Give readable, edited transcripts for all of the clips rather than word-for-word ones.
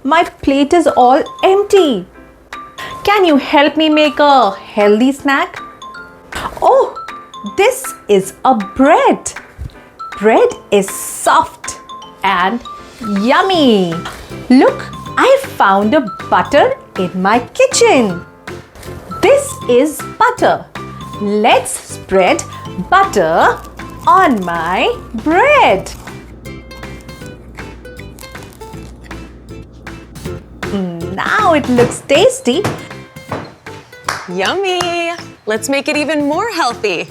My plate is all empty. Can you help me make a healthy snack? Oh, this is a bread. Bread is soft and yummy. Look, I found a butter in my kitchen. This is butter. Let's spread butter on my bread. Now it looks tasty. Yummy! Let's make it even more healthy.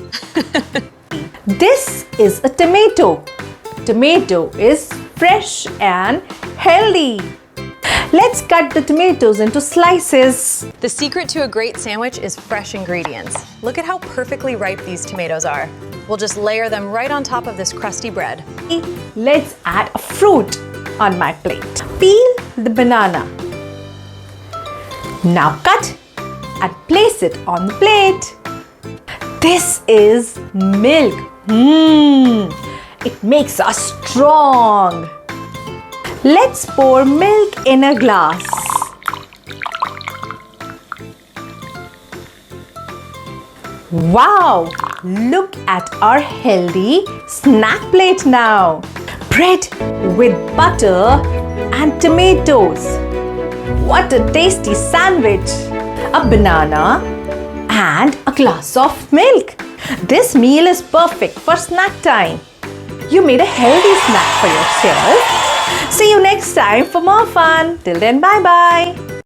This is a tomato. Tomato is fresh and healthy. Let's cut the tomatoes into slices. The secret to a great sandwich is fresh ingredients. Look at how perfectly ripe these tomatoes are. We'll just layer them right on top of this crusty bread. Let's add a fruit on my plate. Peel the banana. Now cut and place it on the plate. This is milk. It makes us strong. Let's pour milk in a glass. Wow! Look at our healthy snack plate now. Bread with butter and tomatoes. What a tasty sandwich! A banana and a glass of milk. This meal is perfect for snack time. You made a healthy snack for yourself. See you next time for more fun. Till then, bye-bye.